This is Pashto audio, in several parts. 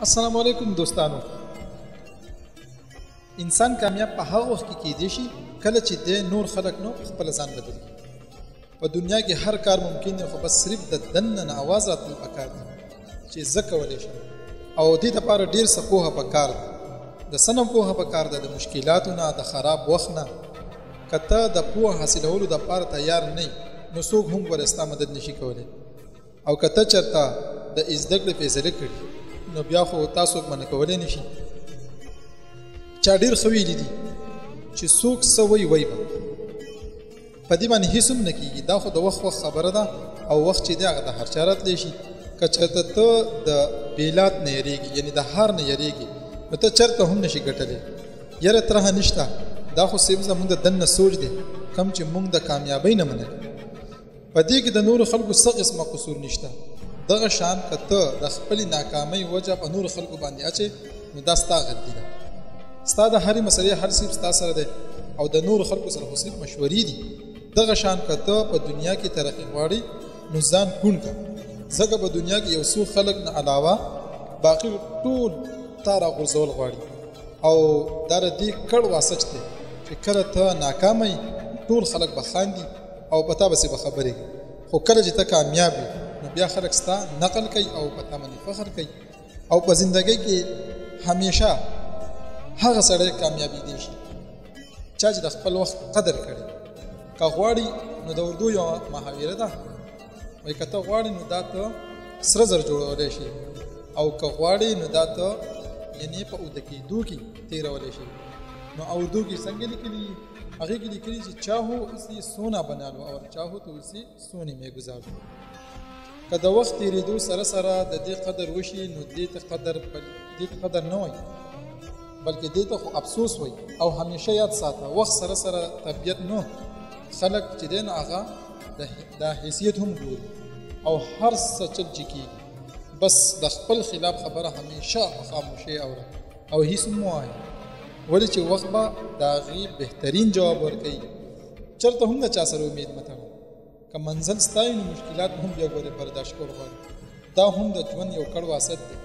السلام علیکم دوستانو. انسان کامیاب په هغه وخت کې کېدی شي کله چې د نور خلک نو خپل ځان بدل کړي. په دنیا کې هر کار ممکن دی خو بس صرف د دننه نه اواز راتلل پکار دی چې زه کولی شم او دې دپاره ډېر څه پوهه پکار ده. د څه نه پوهه پکار ده؟ د مشکلاتو نه، د خراب وخت نه. که ته د پوهه حاصلولو دپاره تیار نه یې نو څوک هم ګوره ستا مدد نشي کولی. او که ته چېرته د زده کړې فیصله کړي نو بیا خو تاسو منع کولی نشي. چا ډېر ښه ویلي دي چې څوک څه وایي به په دې باندې هېڅ هم نه کېږي. دا خو د وخت خبره ده او وخت چې دی هغه د هر چا راتلی شي. که چېرته ته د بیلات نه یېرېږي یعنې د هار نه یېرېږي نو ته چېرته هم نشي ګټلی. یره ترهه نشته، دا خو صرف زموږ د دننه سوچ دی کوم چې موږ د کامیابۍ نه منع کوي. په دې کې د نورو خلکو څه قسمه قصور نشته. دغه شان که ته د خپلې ناکامۍ وجه په نورو خلکو باندې اچې نو دا ستا غلطي ده. ستا د هرې مسلې حل صرف ستا سره دی او د نورو خلکو سره خو صرف مشورې دي. دغه شان که ته په دنیا کې ترقي غواړې نو ځان کوڼ کړه، ځکه په دنیا کې یو څو خلک نه علاوه باقي ټول تا راغورځول غواړي. او دا د دې کړ واسچ دی چې کله ته ناکامه یې ټول خلک به خاندي او په تا پسې به خبرې کوي. خو کله چې ته کامیاب یې نو بیا خلک ستا نقل کوي او په تا باندې فخر کوي. او په زندګۍ کې همیشه هغه سړی کامیابېدی شي چا چې د خپل وخت قدر کړی. که غواړي نو د اردو یوه محاوره ده، وایي که ته غواړې نو دا ته سره زر جوړولی شي او که غواړې نو دا ته یعنې په اوده کېدو کې تېرولی شي. نو اردو کې څنګه لیکلي؟ هغې کې لیکلي چې چاهو اسی سونا بنا لو اور چاهو تو اسی سونے میں گزار دو. که د وخت تېرېدو سره سره د دې قدر وشي نو دې ته قدر نه وایي بلکې دې ته خو افسوس وایي. او همیشه یاد ساته وخت سره سره طبیعت نو خلک چې دی نو هغه دا حیثیت هم ګوري او هر څه چل چې کېږي بس د خپل خلاف خبره همیشه په خاموشۍ اوره او هېڅ هم مه وایه، ولې چې وخت به د هغې بهترین جواب ورکوي. چېرته هم د چا سره امید مه تړه. که منزل ستا وي نو مشکلات هم بیا ګورې برداشت کول غواړي. دا هم د ژوند یو کړ واسط دی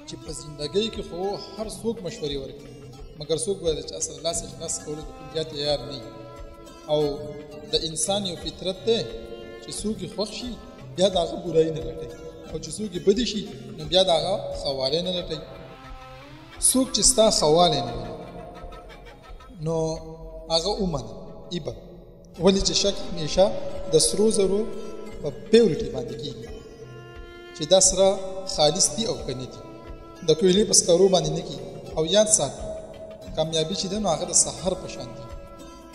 چې په زندګۍ کې خو هر څوک مشورې ورکوي مګر څوک به د چا سره لاس اخلاص کولو د بیا تیار نه وي. او د انسان یو فطرت دی چې څوک یې خوښ شي بیا د هغه برایي نه لټوي او چې څوک یې بدې شي نو بیا د هغه ښه والی نه لټوي. څوک چې ستا ښه والی نه ویني نو هغه ومنه ایبه، ولې چې شک همیشه د سرو زرو په پیورټي باندې کېږي چې دا سره خالص دي او که نه دي. د کویلې په سکرو باندې نه کېږي. او یاد ساته کامیابي چې دی نو هغه د سحر په شان دی.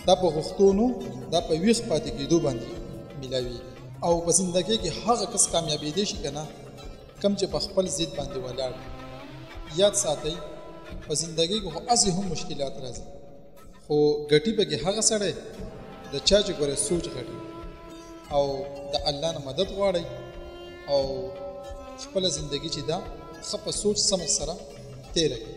دا په غوښتنو دا په ویښ پاتې کېدو باندې میلاویږي. او په زندګۍ کې هغه کس کامیابېدی شي که نه کوم چې په خپل ضد باندې ولاړ. یاد ساتئ په زندګۍ کې خو هسې هم مشکلات راځي خو ګټي پکې هغه سړی د چا چې ګوره سوچ غټي او د الله نه مدد غواړئ او خپله زندګي چې ده ښه په سوچ سمج سره تېره کړئ.